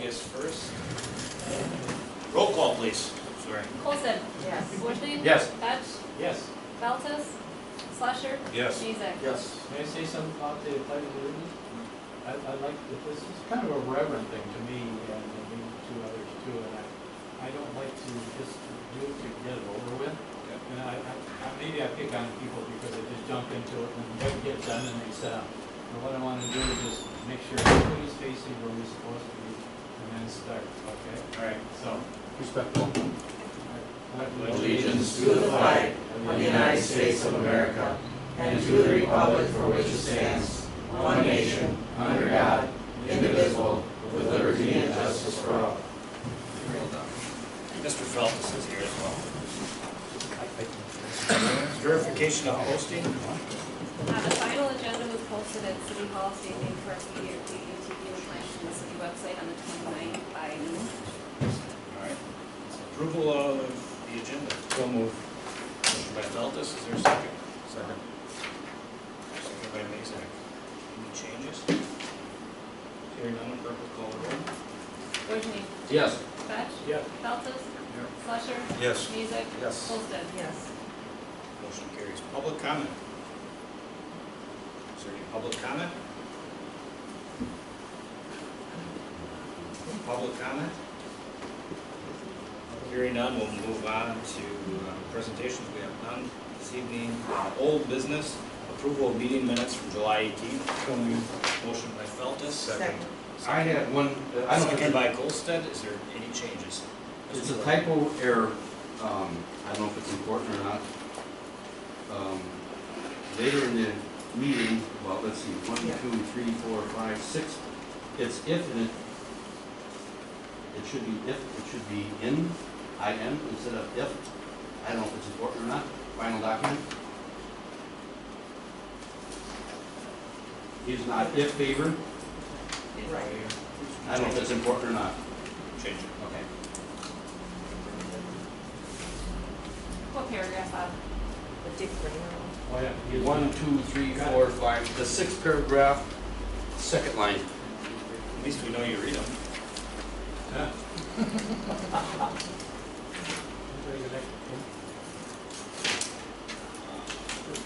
August 1st. Roll call, please. Sorry. Olson. Yes. Wojni. Yes. Fetch. Yes. Feltes. Slusher. Yes. Mezek. Yes. May I say something about the Pledge of Allegiance? I like that this is kind of a reverent thing to me and maybe to others too, and I don't like to just do it to get it over with. And maybe I pick on people because they just jump into it and they get done and they sit down. But what I want to do is just make sure everybody's facing where we're supposed to be and then start, okay? All right. So, respectful. Allegiance to the flag of the United States of America and to the republic for which it stands, one nation, under God, indivisible, with liberty and justice for all. Mr. Feltus is here as well. Verification of posting. The final agenda was posted at City Hall, State Bank Park, Media, TV, and Plans from the city website on the 29th by noon. All right. Approval of the agenda. So moved. Motion by Feltus, is there a second? Second. Second by Mezek. Any changes? Hearing none, clerk will call the roll. Wojni. Yes. Fetch. Yes. Feltes. Slusher. Yes. Mezek. Yes. Olson. Yes. Motion carries. Public comment. Is there any public comment? Public comment? Hearing none, we'll move on to presentations. We have none this evening. Old business, approval of meeting minutes from July 18th. Motion by Feltus. Second. I had one, I don't Second think, by Golstead. Is there any changes? it's a typo error, I don't know if it's important or not. Later in the meeting, well, let's see, 1, 2, 3, 4, 5, 6, it's if and it should be if, it should be in, I-N instead of if. I don't know if it's important or not, final document. He's not if favored, Right. I don't know if it's important or not. Change it. Okay. What paragraph, Bob? The Dick Green. Oh, yeah. 1, 2, 3, 4, 5, the 6th paragraph, second line. At least we know you read them. Yeah.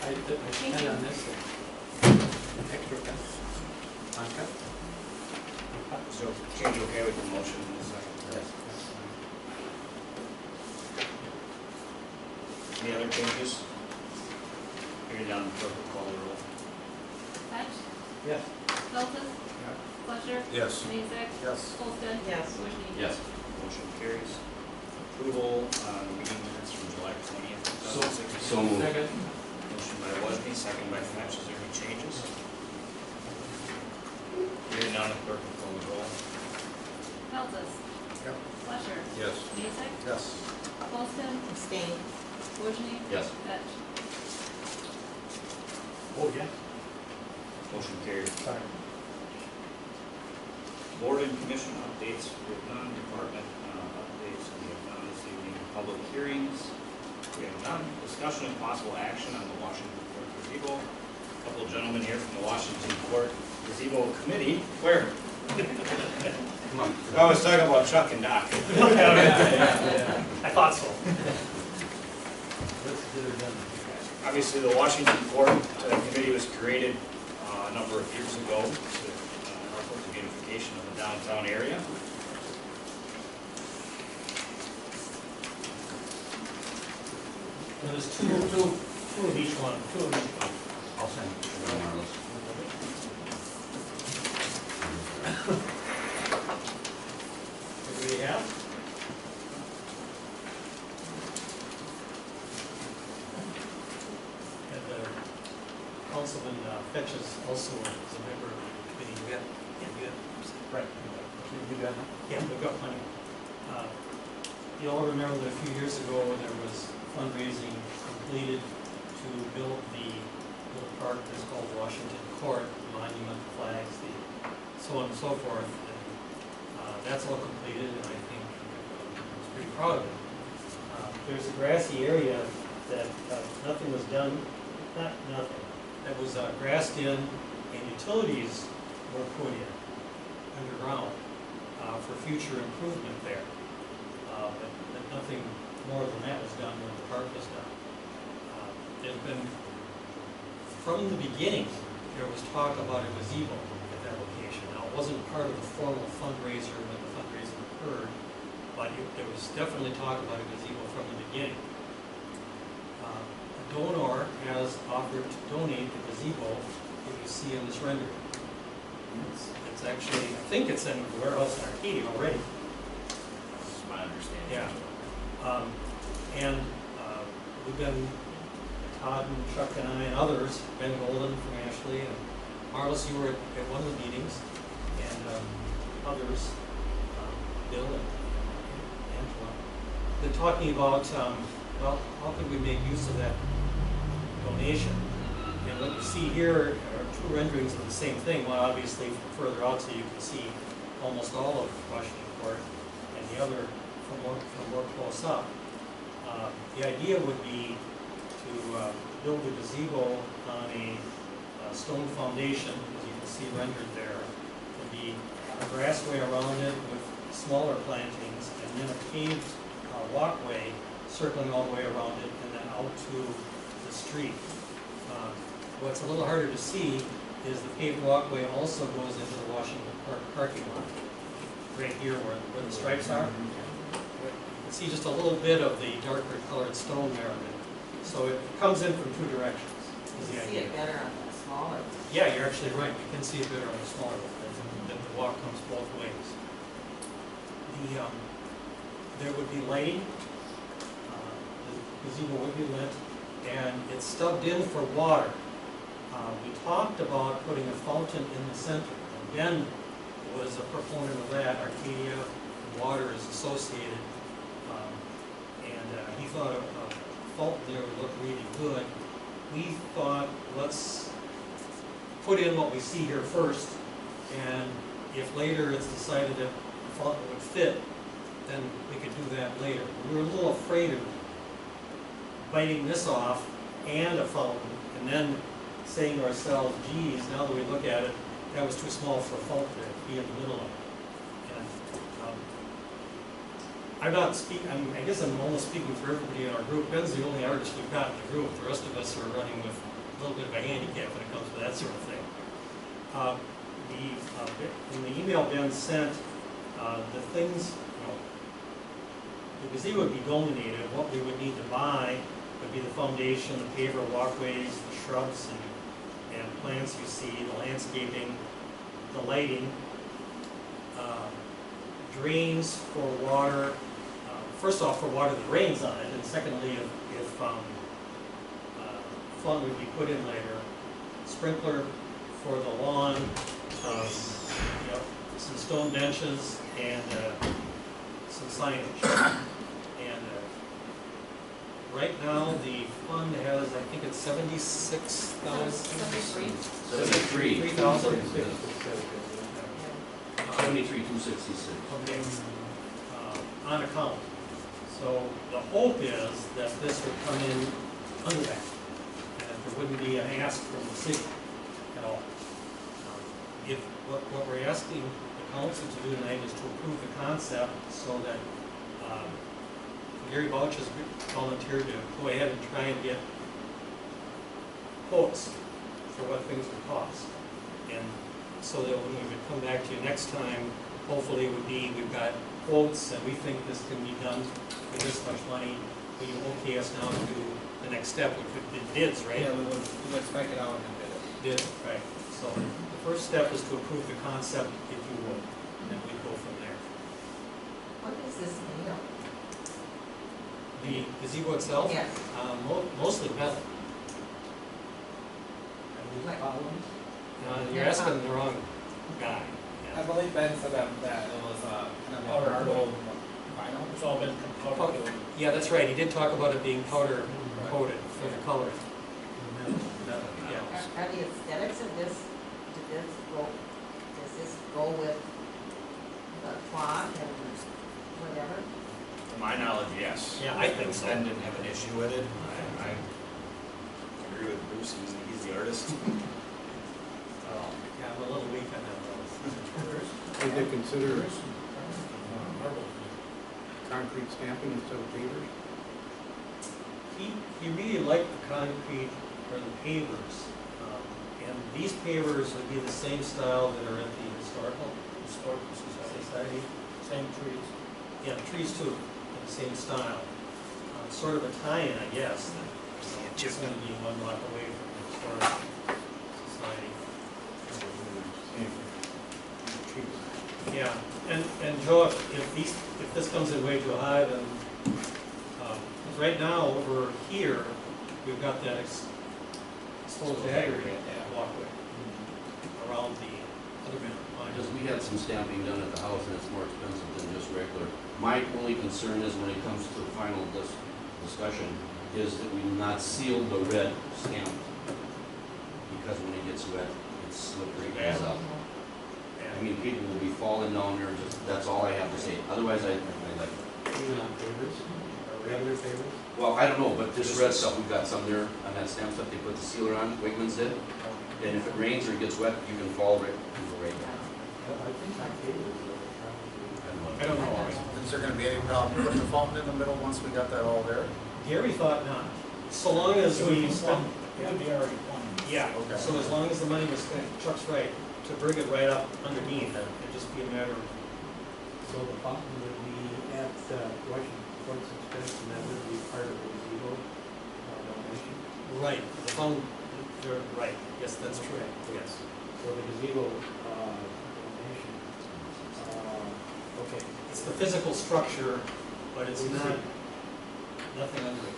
I pen on this thing. Extra pen. On cut? So change okay with the motion in a second. Yes. Any other changes? Hearing none, clerk will call the roll. Fetch. Yes. Feltes. Slusher. Yes. Mezek. Yes. Olson. Yes. Wojni. Yes. Motion carries. Approval on meeting minutes from July 20th, 2016. So moved. Second. Motion by Wojni, second by Fetch. Is there any changes? Hearing none, clerk will call the roll. Feltes. Yep. Slusher. Yes. Mezek. Yes. Olson. Abstain. Wojni. Yes. Fetch. Oh, yeah. Motion carries. Sorry. Board and commission updates, we have none. Department updates, we have none this evening. Public hearings, we have none. Discussion and possible action on the Washington Court gazebo. A couple of gentlemen here from the Washington Court gazebo committee. Where? Come on. I was talking about Chuck and Doc. I thought so. Let's get it done. Obviously, the Washington Court committee was created a number of years ago to help with the beautification of the downtown area. There's two of each one, I'll send it to Marlis. What do we have? And Councilman Fetches also is a member of the committee. We got, right. You got it? Yeah, we've got plenty. You all remember that a few years ago, there was fundraising completed to build the little park that's called Washington Court, monument, flags, so on and so forth. And that's all completed, and I think I was pretty proud of it. There's a grassy area that nothing was done, not nothing, that was grassed in, and utilities were put in underground. for future improvement there. But nothing more than that was done when the park was done. There's been, from the beginning, there was talk about a gazebo at that location. Now, it wasn't part of the formal fundraiser when the fundraiser occurred, but there was definitely talk about a gazebo from the beginning. A donor has offered to donate the gazebo that you see in this rendering. It's actually, I think it's in the warehouse in Arcadia already. That's my understanding. Yeah. And we've been, Todd and Chuck and I and others, Ben Golden from Ashley, and Marlis, you were at one of the meetings, and others, Bill and Angela, been talking about, well, how could we make use of that donation? And what you see here are two renderings of the same thing. One obviously from further out, so you can see almost all of Washington Court, and the other from more close up. The idea would be to build a gazebo on a stone foundation, as you can see rendered there. There'd be a grassway around it with smaller plantings, and then a paved walkway circling all the way around it, and then out to the street. What's a little harder to see is the paved walkway also goes into the Washington Park parking lot, right here where the stripes are. You can see just a little bit of the darker colored stone there. So it comes in from two directions, is the You see idea. it better on the smaller. Yeah, you're actually right. You can see it better on the smaller one, that the walk comes both ways. There would be lighting. The gazebo would be lit, and it's stubbed in for water. We talked about putting a fountain in the center. And Ben was a proponent of that. Arcadia, water is associated. And he thought a fountain there would look really good. We thought, let's put in what we see here first, and if later it's decided that the fountain would fit, then we could do that later. We were a little afraid of biting this off and a fountain, and then saying to ourselves, geez, now that we look at it, that was too small for a fountain to be in the middle of it. And I'm not speaking, I guess I'm almost speaking for everybody in our group. Ben's the only artist we've got in the group. The rest of us are running with a little bit of a handicap when it comes to that sort of thing. In the email Ben sent, the things, the gazebo would be donated. What we would need to buy would be the foundation, the paver walkways, the shrubs and plants you see, the landscaping, the lighting, drains for water. First off, for water that rains on it, and secondly, if fun would be put in later, sprinkler for the lawn, some stone benches, and some signage. And right now, the fund has, I think it's 76,000. 73. 3,000. 73,266. Okay. On account. So the hope is that this would come in under that, and that there wouldn't be an ask from the city at all. If what we're asking the council to do tonight is to approve the concept so that Gary Bouch has volunteered to go ahead and try and get quotes for what things would cost. And so that when we would come back to you next time, hopefully it would be, we've got quotes and we think this can be done for this much money. Will you okay us now to do the next step, which would be bids, right? Yeah, we would spec it out and bid it. Bid, right. So the first step is to approve the concept, if you would, and then we go from there. What is this made of? The gazebo itself? Yes. Mostly metal. Like columns? You're asking the wrong guy. I believe Ben said that it was kind of powder gold vinyl. It's all been powder coated. Yeah, that's right. He did talk about it being powder coated for the color. Yeah. Are the aesthetics of this, does this go with the cloth and whatever? To my knowledge, yes. Yeah, I think so. Ben didn't have an issue with it. I agree with Bruce, he's the artist. Yeah, I'm a little weak on that one. Did they consider concrete stamping instead of pavers? He really liked the concrete or the pavers. And these pavers would be the same style that are at the historical society. Same trees. Yeah, trees too, in the same style. Sort of a tie-in, I guess. It's going to be 1 block away from the historical society. Yeah, and Joe, if this comes in way too high, then, 'cause right now, over here, we've got that exposed aggregate walkway around the other banner. Because we had some stamping done at the house and it's more expensive than just regular. My only concern is when it comes to the final discussion, is that we not seal the red stamp. Because when it gets wet, it's slippery as up. I mean, people will be falling down there, just, that's all I have to say. Otherwise, I like it. Even on pavers, or regular pavers? Well, I don't know, but this red stuff, we've got some there on that stamp stuff, they put the sealer on, Wegmans did. And if it rains or it gets wet, you can fall right, you go right down. I think on pavers, I don't know. Is there gonna be any problem putting the fountain in the middle once we got that all there? Gary thought not. So long as we spent, It would be already plumbed. yeah, Okay. so as long as the money was spent, Chuck's right, to bring it right up underneath, it'd just be a matter of, So the fountain would be at Washington Court's expense, and that would be part of the gazebo donation? right, the phone, you're right, yes, that's true, yes. So the gazebo donation, okay. It's the physical structure, but it's not, nothing under it.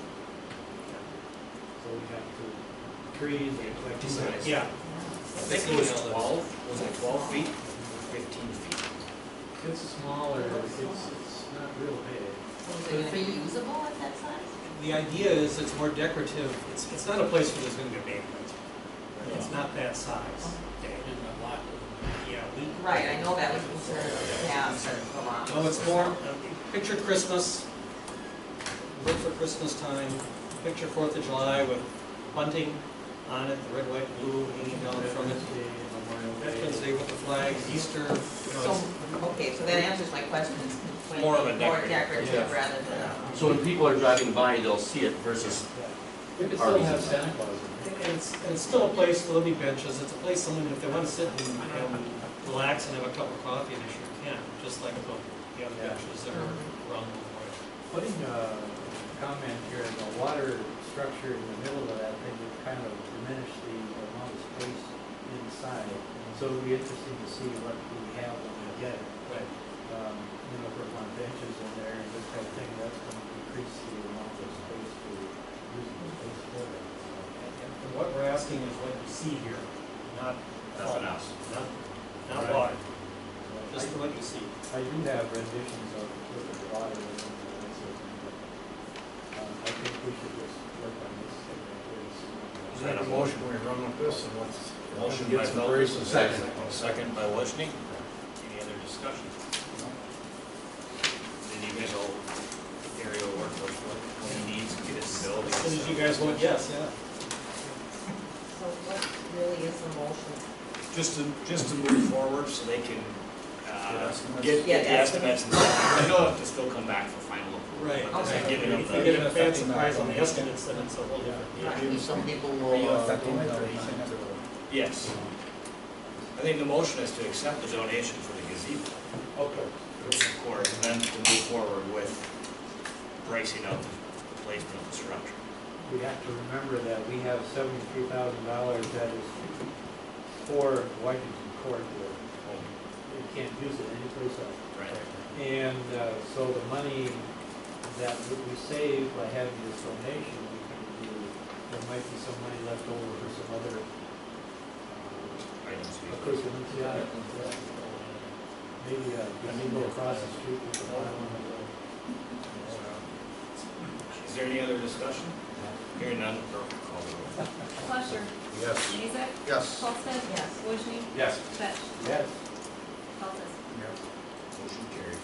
So we have to, trees, like you said. Yeah. I think it was 12, was it 12 feet? 15 feet. It's smaller, it's not real big. So is it reusable at that size? The idea is it's more decorative, it's not a place where there's gonna be a banquet. It's not that size. Yeah, Right, I know that was concerned of the past and a lot. No, it's more, picture Christmas, look for Christmas time, picture 4th of July with bunting on it, the red, white, blue hanging down from it. Veterans Day with the flags, Easter, you know, So, it's- okay, so that answers my question, it's going to More of a be more decorative, decorative yeah. rather than. So when people are driving by, they'll see it versus, We could still have Santa Claus in and it's still a place, there'll be benches, it's a place someone, if they want to sit and relax and have a cup of coffee, they sure can, just like the other benches that are around the memorial. Putting a comment here, the water structure in the middle of that thing would kind of diminish the amount of space inside. So it'll be interesting to see what we have when we get it. Right. You know, if we're on benches in there and this type of thing, that's going to decrease the amount of space to use the space for it. And what we're asking is what you see here, not. Nothing else. Not water, just what you see. I do have renditions of what the water is and that sort of thing, but I think we should just work on this thing right here and see. Is that a motion we run with this and what's? Motion Get by some Felton, braces. second by Wojni. Any other discussion? Then you guys will, Gary will work with what he needs to get it built. As soon as you guys vote yes, yeah. So what really is the motion? Just to move forward so they can, get Get the estimates and stuff. They don't have to still come back for final approval. Right. But just Okay. giving them If you get the, a fancy prize on the estimates, then it's a whole different. Maybe some people will, yes. I think the motion is to accept the donation for the gazebo. Okay. For support, and then to move forward with bracing out the placement of the structure. We have to remember that we have $73,000 that is for Washington Court. We can't use it anyplace else. Right. And so the money that we save by having this donation, we can do, there might be some money left over for some other Items to be- accoutrements, yeah. Maybe go across the street with the bottom. Is there any other discussion? Hearing none, clerk will call the roll. Fletcher. Yes. Mazak. Yes. Holstead. Yes. Wojni. yes. Fetch. Yes. Feltes. Motion carries.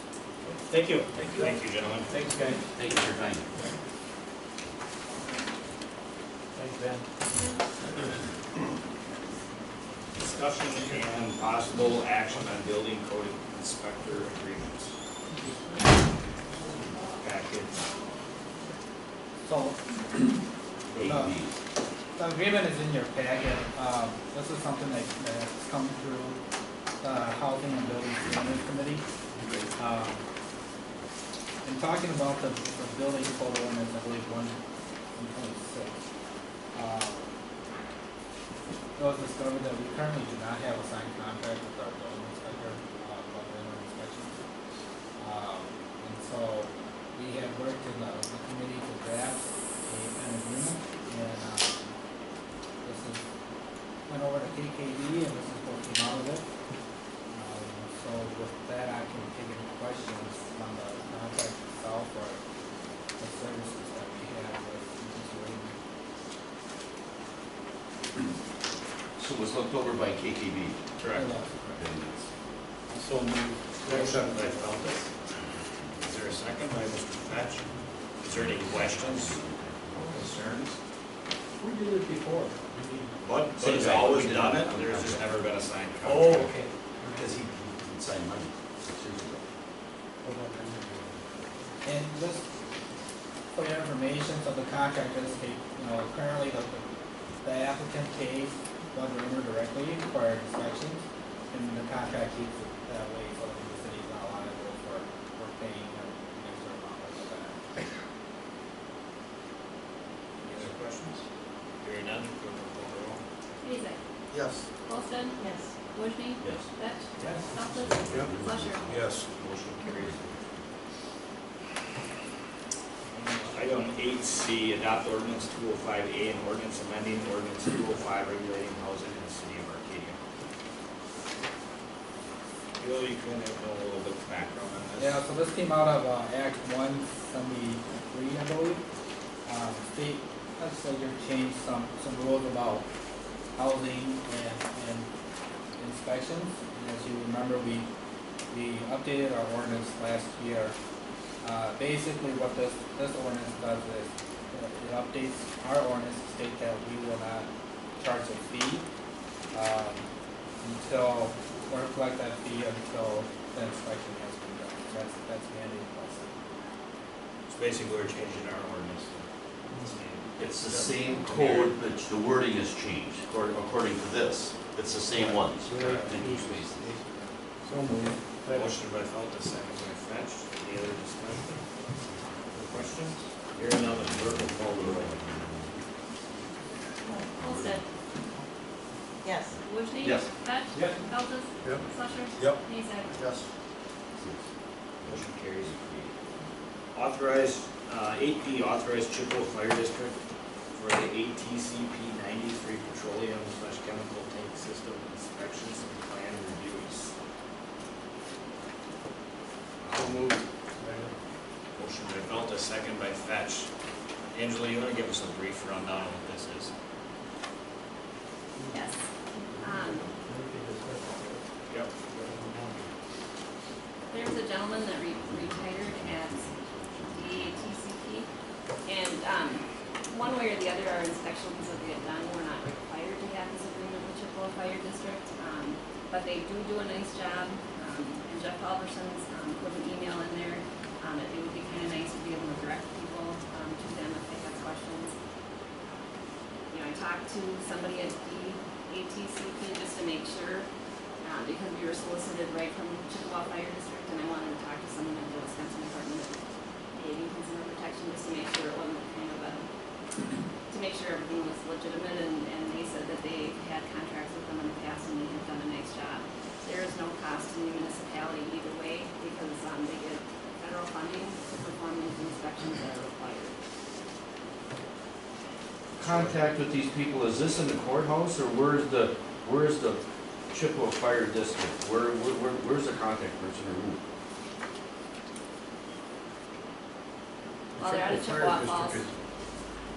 Thank you. Thank you, gentlemen. Thanks, guys. Thank you for your time. Thanks, Ben. Discussion and possible action on building code inspector agreements. So, A, Uh, B. the agreement is in your packet. This is something that's come through the Housing and Building Standards Committee. In talking about the building code ordinance, I believe 126. It was discovered that we currently do not have a signed contract with our building inspector about building inspections. And so we have worked in the committee to draft an agreement, and this is went over to KKD, and this is what came out of it. So with that, I can take any questions on the contract itself or the services that we have with Mr. Raymond. So it was looked over by KKB. Correct. So moved. Motion by Feltes. Is there a second by Mr. Fetch? Is there any questions, concerns? We did it before. Bud Same has guy. always We did done not it, have a there's just contract. never been a signed Oh, contract. okay. Because he signed money 6 years ago. And just for your information, so the contract does take, currently the applicant pays Bud Raymer directly for our inspections, and the contract keeps it that way, so that the city's not liable for paying an extra amount like that. Any other questions? Hearing none, clerk will call the roll. Mezek? Yes. Olsted? Yes. Wojni? Yes. Fetch? Yes. Feltes? Yep. Flusher? Yes. Motion carries. Item 8C, adopt ordinance 205A and ordinance amending ordinance 205 regulating housing in the city of Arcadia. Bill, you can have a little bit of background on this. Yeah, so this came out of Act 173, I believe. State legislature changed some rules about housing and inspections. And as you remember, we updated our ordinance last year. Basically, what this ordinance does is it updates our ordinance to state that we will not charge a fee until, or collect that fee until the inspection has been done. That's mandated by state. So basically, we're changing our ordinance. It's the same code, but the wording has changed according to this. It's the same ones. in each space. So moved. Motion by Feltes, second by Fetch. Any other discussion? Or questions? Hearing none, the clerk will call the roll. Olsted? Yes. Wojni? Yes. Fetch? Yes. Feltes? Yep. Flusher? Yep. Mezek? Yes. Motion carries. Authorize, 8B, authorize Chippewa Fire District for the ATCP 93 petroleum / chemical tank system inspections and plan reviews. Motion by Feltes, second by Fetch. Angela, you want to give us a brief rundown of what this is? Yes. Yep. There's a gentleman that retired at the ATCP, and one way or the other, our inspections that we get done, we're not required to have this agreement with Chippewa Fire District, but they do a nice job, and Jeff Alverson's put an email in there, that it would be kind of nice to be able to direct people to them if they have questions. I talked to somebody at the ATCP just to make sure, because we were solicited right from Chippewa Fire District, and I wanted to talk to someone at the Wisconsin Department of Aviation Consumer Protection just to make sure it wasn't kind of to make sure everything was legitimate, and they said that they had contracts with them in the past and they had done a nice job. There is no cost to the municipality either way, because they get federal funding to perform these inspections that are required. Contact with these people, is this in the courthouse or where's the Chippewa Fire District? Where's the contact person or who? Well, they're out of Chippewa Falls.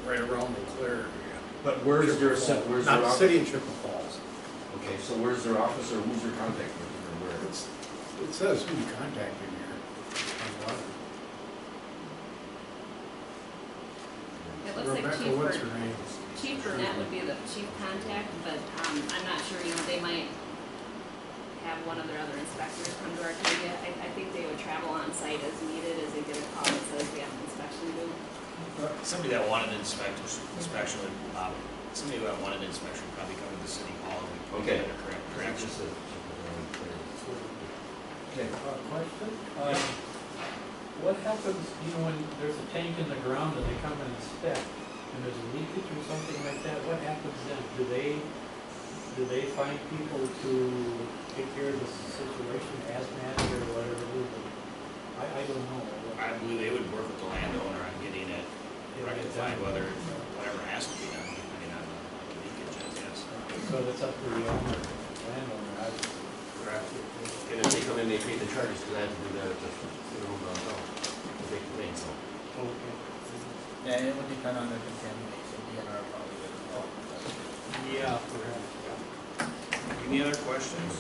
Right around the clear area. But where's their Not the office? city of Chippewa Falls. Okay, so where's their office or who's their contact person or where? It says who you contacted here. on the letter. It looks like Rebecca, Chief what's her name? Chief Burnett would be the chief contact, but I'm not sure, they might have one of their other inspectors come to Arcadia. I think they would travel on site as needed, as they get a call that says we have an inspection due. somebody that wanted inspection would, somebody that wanted inspection would probably come to the city hall and we Okay. get a correction. Okay. Question, what happens, you know, when there's a tank in the ground and they come and inspect, and there's a leakage or something like that, what happens then? Do they find people to take care of the situation, hazmat or whatever it is? I don't know. I believe they would work with the landowner on getting it rectified, whether, whatever has to be done, depending on the leakage, yes. So that's up to the owner, landowner, Correct. And if they come in, they pay the charges, because I have to do that at the, they can pay, so. Okay. Yeah, it would depend on the contamination, DNR probably would. Yeah, perhaps. Any other questions?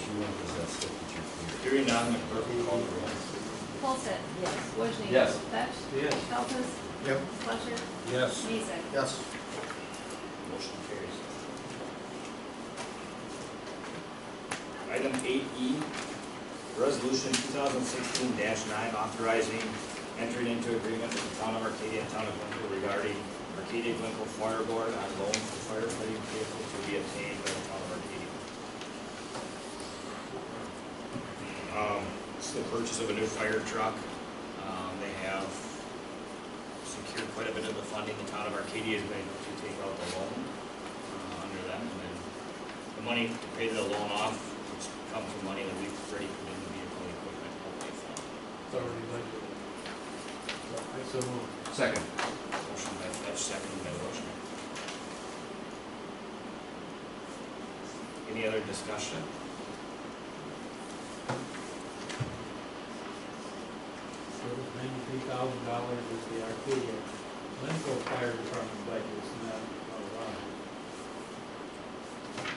Hearing none, the clerk will call the roll. Olson. Yes. Wojni. Yes. Fetch. Yes. Feltes. Yep. Fletcher. Yes. Mason. Yes. Motion carries. Item 8E, resolution 2016-9 authorizing entering into agreement with the town of Arcadia and town of Glencoe regarding Arcadia Glencoe Fire Board on loans for firefighting vehicles to be obtained by the town of Arcadia. It's the purchase of a new fire truck. They have secured quite a bit of the funding. The town of Arcadia is going to take out the loan under them, and then the money to pay the loan off, which comes from money that we've already put in the vehicle equipment outlay fund. It's already budgeted. I so move. Second. Motion by Fetch, seconded by Wojni. Any other discussion? So $93,000 is the Arcadia Glencoe Fire Department budget, isn't that a lot?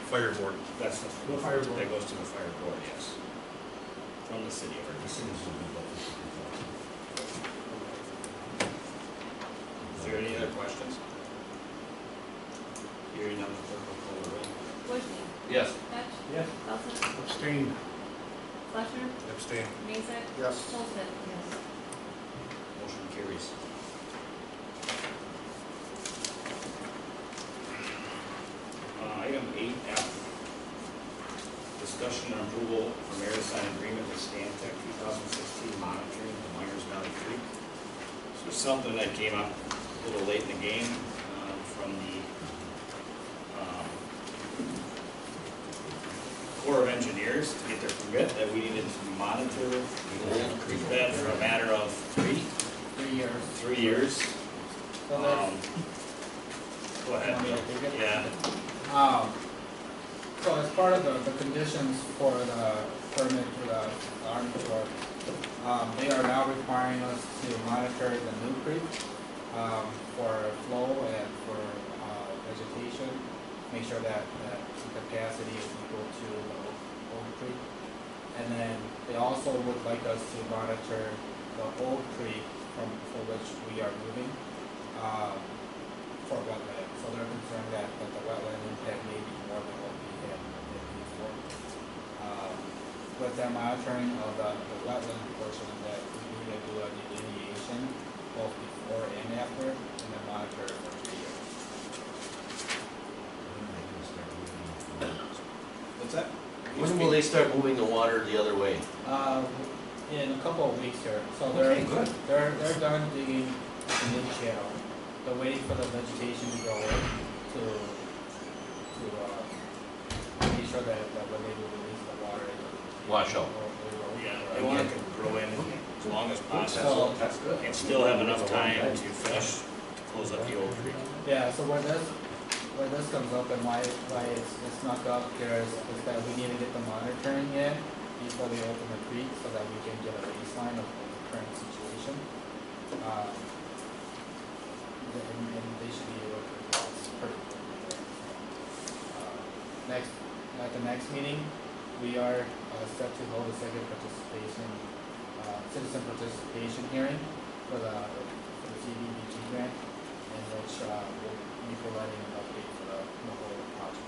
Fire board. That's the fire board. That goes to the fire board, yes. From the city of Arcadia. Is there any other questions? Hearing none, the clerk will call the roll. Wojni. Yes. Fetch. Yes. Feltes. Abstain. Fletcher. Abstain. Mason. Yes. Olson. Yes. Motion carries. Item 8F, discussion and approval for mayor to sign agreement with Stantec 2016 monitoring the Myers Valley Creek. So something that came up a little late in the game from the Corps of Engineers to get their permit that we needed to monitor the old creek bed for a matter of 3 years. 3 years. So there's, Go ahead, Want me to Bill. take it? Yeah. So as part of the conditions for the permit for the Army Corps, they are now requiring us to monitor the new creek for flow and for vegetation, make sure that the capacity is equal to the old creek. And then they also would like us to monitor the old creek for which we are moving for wetland. So they're concerned that the wetland impact may be more than what we had before. With that monitoring of the wetland portion of that, we need to do a delineation both before and after, and then monitor it for 3 years. What's that? When will they start moving the water the other way? In a couple of weeks here. So Okay, good. they're done digging the new channel. They're waiting for the vegetation to grow in to make sure that when they do release the water, it will Wash out. Yeah, they want it to grow in as long as possible That's good. and still have enough time to finish, to close up the old creek. Yeah, so where this comes up and why it's snuck up here is that we need to get the monitoring in before we open the creek so that we can get a baseline of the current situation. And they should be able to do this perfectly. At the next meeting, we are set to hold a second citizen participation hearing for the CDBG grant, in which we'll be providing an update for the whole project.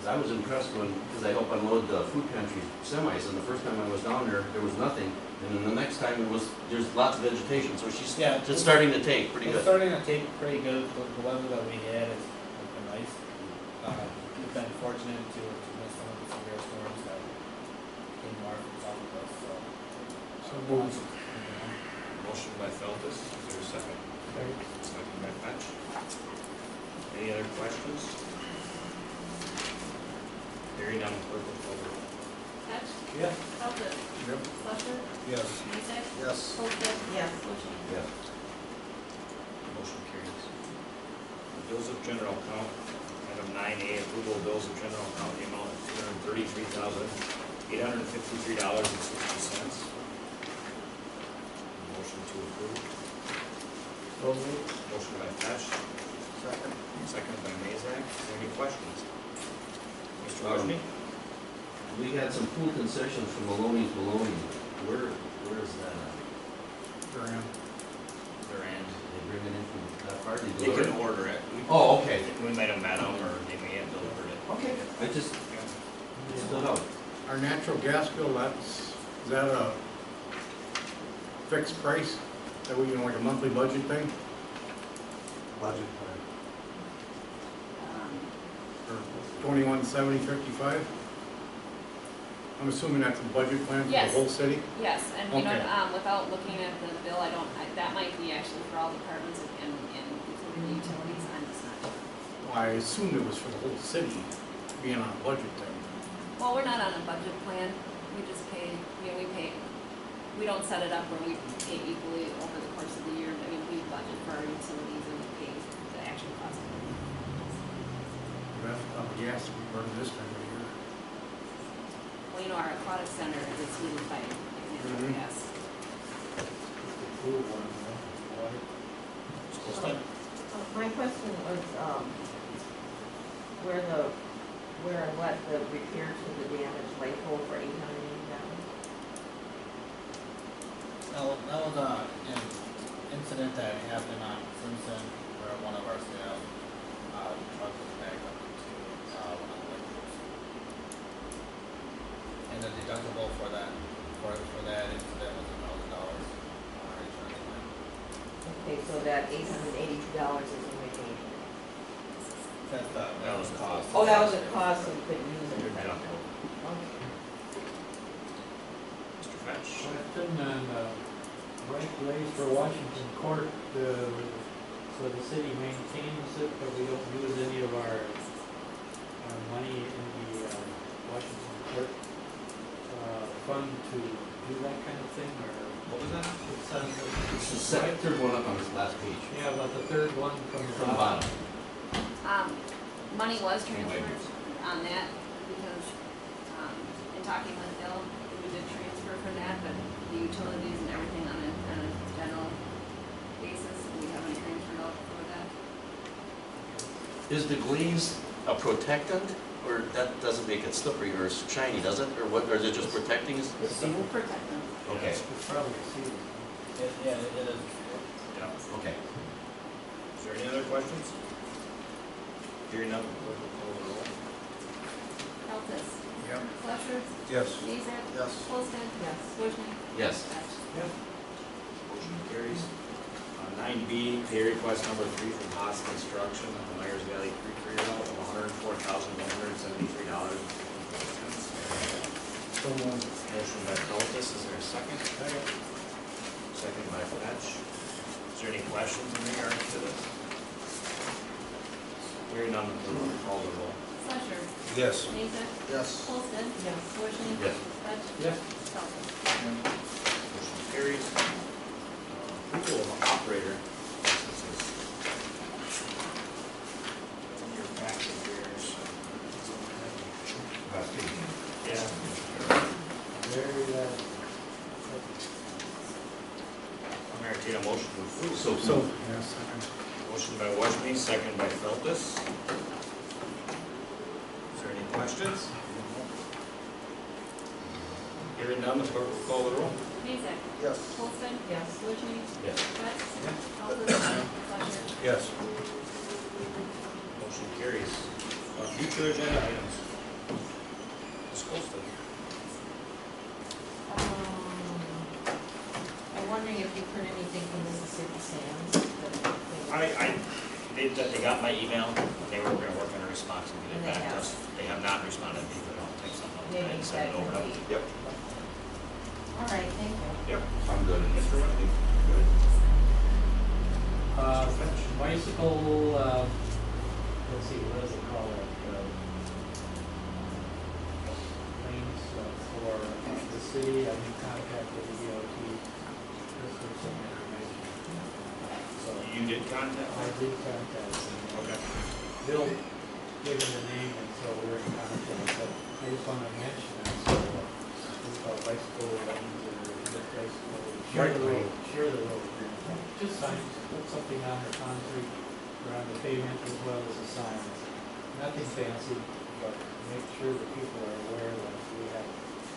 'cause I was impressed because I help unload the food pantry semis, and the first time I was down there, there was nothing. And then the next time there's lots of vegetation, so she's Yeah. just starting to take pretty It's good. starting to take pretty good. The weather that we had has been nice. We've been fortunate to miss some of the severe storms that came north and south of us, so. So moved. Motion by Feltus, is there a second? Second by Fetch. Any other questions? Hearing none, clerk will call the roll. Fetch? Yes. Feltes? Yep. Flusher? Yes. Mezek? Yes. Olsted? Yes. Wojni? Yeah. Motion carries. Bills of general account, item 9A, approval of bills of general account, the amount of $233,853.60. Motion to approve. So moved. Motion by Fetch, Second. second by Mazak. Is there any questions? Mr. Wojni? We had some pool concessions from Maloney's Bologna. Where is that at? Duran. Durand. They bring it in from that part? They They deliver can it? order it. Oh, okay. We might have met them, or they may have delivered it. Okay. I just stood out. Our natural gas bill, is that a fixed price? That we, like a monthly budget thing? Budget plan. Or 2170.55? I'm assuming that's a budget plan for the Yes. whole city? Yes, and we don't, Okay. without looking at the bill, that might be actually for all departments and including utilities, I'm just not sure. Well, I assumed it was for the whole city, being on a budget thing. Well, we're not on a budget plan, we just pay, we don't set it up where we pay equally over the course of the year. I mean, we budget for our utilities and we pay the actual cost of it. That's on the gas we burn this time of year. Well, our aquatic center is heated by natural Mhm. gas. Pool one, water. My question was, where and what the repair to the damaged light pole for $880? That was an incident that happened on Simpson where one of our staff, truck was backed up into, one of the light poles. And the deductible for that incident was $1,000 on our insurance plan. Okay, so that $882 is a remaining. That was cost. Oh, that was a cost so we couldn't use it. Your deductible. Okay. Mr. Fetch? Question on right place for Washington Court, so the city maintains it, but we don't use any of our money in the Washington Court fund to do that kind of thing, or? What was that? It says, It's the second, third one up on this last page. yeah, about the third one from From the bottom. Money was transferred on that because, in talking with Bill, we did transfer for that, but the utilities and everything on a general basis, we haven't transferred out for that. Is the glaze a protectant, or that doesn't make it slippery or shiny, does it? Or what, or is it just protecting us? Protect them. Okay, it's probably sealed. Yeah, it is. Yeah. okay. Is there any other questions? Hearing none, clerk will call the roll. Feltes? Yep. Flusher? Yes. Mezek? Yes. Olsted? Yes. Wojni? Yes. Fetch? Motion carries. 9B, pay request number 3 from Haas Construction of the Myers Valley Creek reroute of $104,173.50. So moved. Motion by Feltus, is there a second? Second by Fetch. Is there any questions in regards to this? Hearing none, the clerk will call the roll. Flusher? Yes. Mezek? Yes. Olsted? Yes. Wojni? Yes. Fetch? Yes. Feltes? Motion carries. Approval of operator licenses. In your packet here, so. Yeah. Very, I'm entertain a motion to approve. So, yes, Motion by Wojni, second by Feltus. Is there any questions? Hearing none, the clerk will call the roll. Mezek? Yes. Olsted? Yes. Wojni? Yes. Fetch? Feltes? Flusher? yes. Motion carries. Future agenda items. Holston. I'm wondering if you've heard anything from Mississippi Sands. They got my email, they were gonna work on a response and get And it they back to have. us. They have not responded, but I'll take something out Maybe and send it that over. could be. Yep. All right, thank you. Yep. I'm good. Mr. Wendy? Good. Bicycle, let's see, what does it call it? Lanes for the city, I'm in contact with the DOT, just for some information. So You did contact I her? did contact them. Okay. Bill gave him the name, and so we're in contact, but I just wanted to mention that, so, it's called bicycle lanes or just bicycle, share the road, share the road. Just signs, put something on the concrete or on the pavement as well as a sign. Nothing fancy, but make sure that people are aware that we have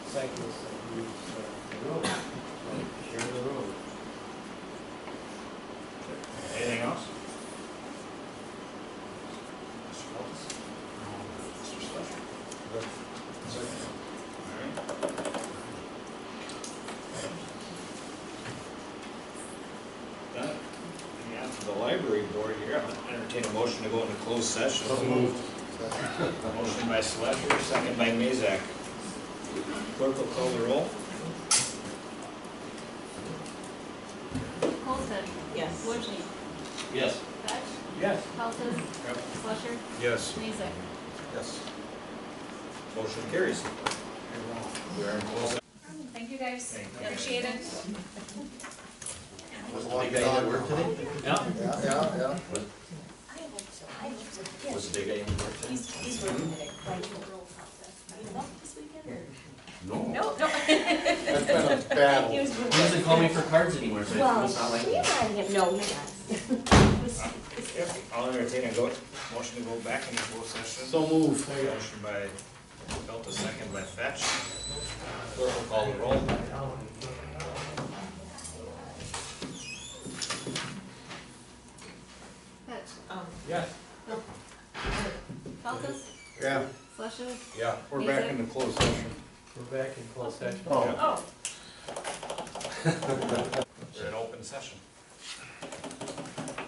cyclists that use the road. So share the road. Anything else? Mr. Feltus? Mr. Slusher? All right. Done. Yeah, for the library board here, I'll entertain a motion to go into closed session. So moved. Motion by Slusher, second by Mazak. Clerk will call the roll. Holston. Yes. Wojni. Yes. Fetch. Yes. Feltes. Yep. Slusher. Yes. Mazak. Yes. Motion carries. We are in closed. Thank you guys. Thank you. Appreciate it. Was the big guy at work today? Yeah. Yeah. Was the big guy in work today? He's working at a Whiteville Girls House. Are you up this weekend or? No. No. That's been a battle. He was He doesn't call me for cards anymore, so Well, it's not like you're that. not him, no, you're not. Yep, I'll entertain a motion to go back into closed session. So moved. Motion by Feltus, second by Fetch. Clerk will call the roll. Fetch. Yes. Feltes. Yeah, Slusher. Yeah. we're back in the closed session. We're back in closed session. Oh. We're in open session.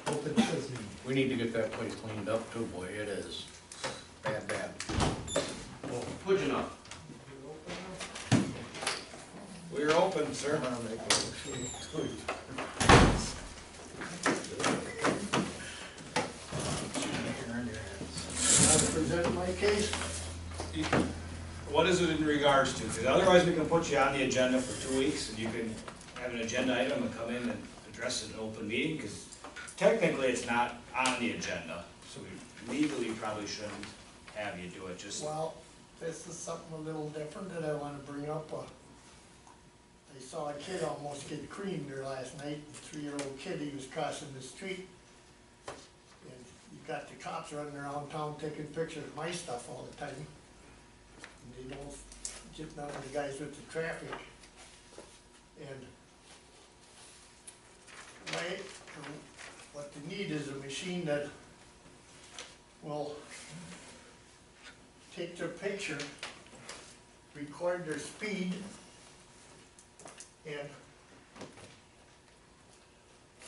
Open sesame. We need to get that place cleaned up too, boy, it is bad. Good enough. We're open, sir. I present my case. What is it in regards to? Because otherwise we can put you on the agenda for 2 weeks and you can have an agenda item and come in and address it in an open meeting, because technically it's not on the agenda. So we legally probably shouldn't have you do it, just, Well, this is something a little different that I wanna bring up. I saw a kid almost get creamed there last night, a 3-year-old kid, he was crossing the street. And you got the cops running around town taking pictures of my stuff all the time. And they don't get none of the guys with the traffic. And what they need is a machine that will take their picture, record their speed, and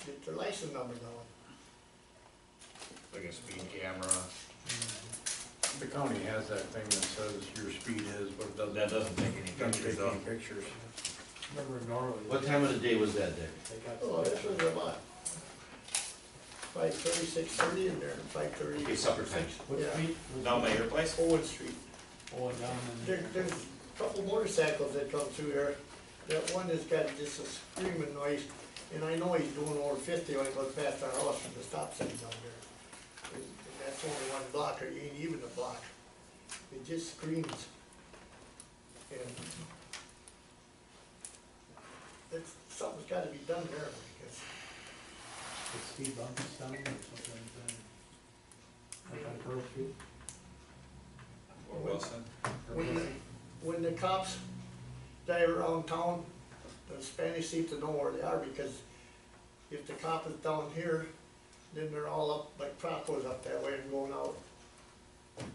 get their license number going. like a speed camera. The county has that thing that says your speed is, but it doesn't. That doesn't take any Doesn't pictures take though. any pictures. Remember Norway? What time of the day was that, Dick? They got Oh, this was about 5:30, 6:30 in there, 5:30. Okay, supper time. What Yeah. street? was Down it? by your place? Owen Street. Oh, down in. There's a couple motorcycles that come through here. That one has got just a screaming noise, and I know he's doing over 50 when he goes past our house from the stop sign down there. And that's only one block, or ain't even a block. It just screams. And something's gotta be done there, because The speed bump is down or something like on Pearl Street? Or Wilson? when the cops drive around town, the Spanish seem to know where they are, because if the cop is down here, then they're all up, like Procos up that way and going out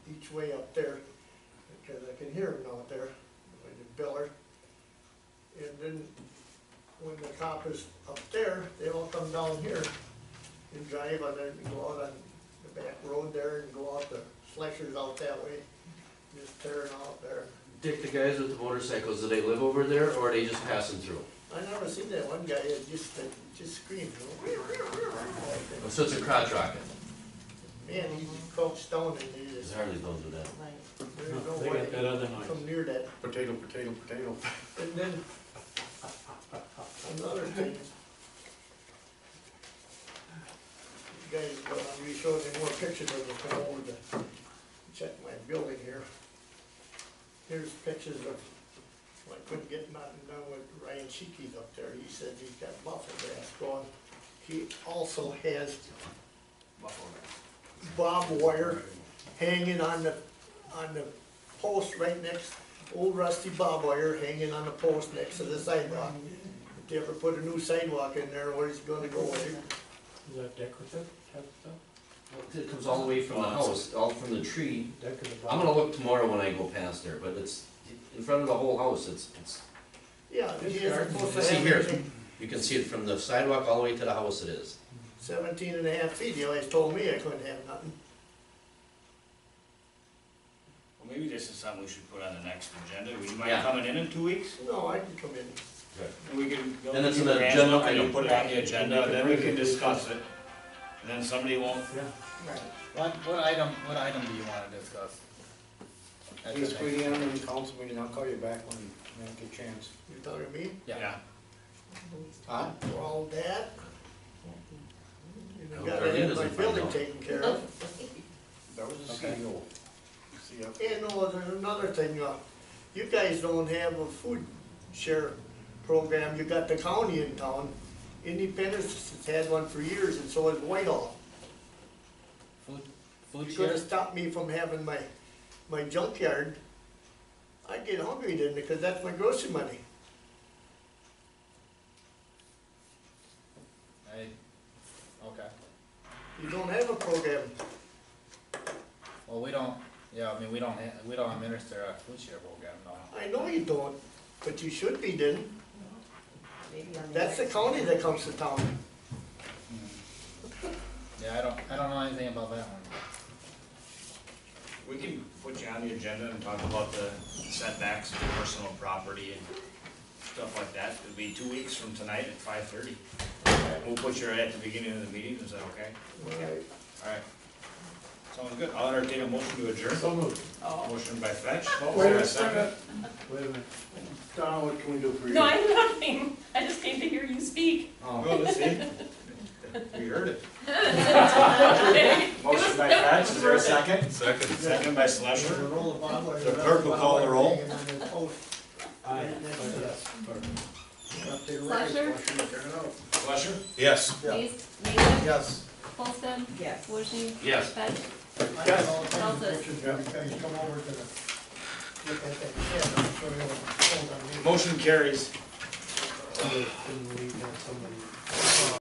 each way up there. because I can hear them out there, by the biller. And then when the cop is up there, they all come down here and drive on there and go out on the back road there and go out the Fletcher's out that way, just tearing out there. Dick, the guys with the motorcycles, do they live over there or are they just passing through? I never seen that one guy that just screamed. Oh, so it's a crotch rocket. Man, he crouched down and he Because just, Harleys don't do that. Right. there's no They way got that other noise. come near that. Potato, potato, potato. And then, another thing. You guys, we showed me more pictures of it, come over to check my building here. Here's pictures of, well, I couldn't get nothing done with Ryan Cheeky's up there, he said he's got buffalo grass going. He also has barbed wire hanging on the post right next, old rusty barbed wire hanging on the post next to the sidewalk. If you ever put a new sidewalk in there, where's it gonna go with it? Is that decorative type stuff? It comes all the way from the house, all from the tree. Decorative. I'm gonna look tomorrow when I go past there, but it's in front of the whole house, it's, Yeah, he isn't supposed to see have here, anything. you can see it from the sidewalk all the way to the house it is. 17.5 feet, he always told me I couldn't have nothing. Well, maybe this is something we should put on the next agenda. Would you mind Yeah. coming in 2 weeks? No, I can come in. And we can go And it's through an the grant agenda book and item. put it on the agenda, and then we can discuss it. And then somebody won't, What item do you wanna discuss? At the Please next- squeeze in on the council meeting, I'll call you back when I get a chance. You talking to me? yeah. Huh? For all that? You Oh, gotta Darlene have my doesn't find building out. taken care of. That was the Okay. CEO. See ya. And no, there's another thing, you guys don't have a food share program, you got the county in town. Independence has had one for years, and so has Whitehall. Food You're gonna share? stop me from having my junkyard. I get hungry then, because that's my grocery money. Okay. You don't have a program. Well, we don't, yeah, I mean, we don't administer a food share program, no. I know you don't, but you should be then. Maybe on the That's the next county one. that comes to town. Yeah, I don't know anything about that one. We can put you on the agenda and talk about the setbacks for personal property and stuff like that. It'll be 2 weeks from tonight at 5:30. We'll put you right at the beginning of the meeting, is that okay? Right. Alright. Sounds good. I'll entertain a motion to adjourn. So moved. Motion by Fetch. Wait a Is there minute. Wait a minute. Donna, what can we do for you? No, I'm nothing. I just came to hear you speak. Oh, let's see. We heard it. It Motion by Fetch, is there a second? Second. Second by Slusher. The clerk will call the roll. Aye. Slusher, Slusher? Yes. Mason, Yes. Holston, Yes. Wojni, Yes. Fetch, Yes. Feltes. You guys come over to the, look at that, yeah, I'm sure you'll hold on me. Motion carries. Couldn't we have somebody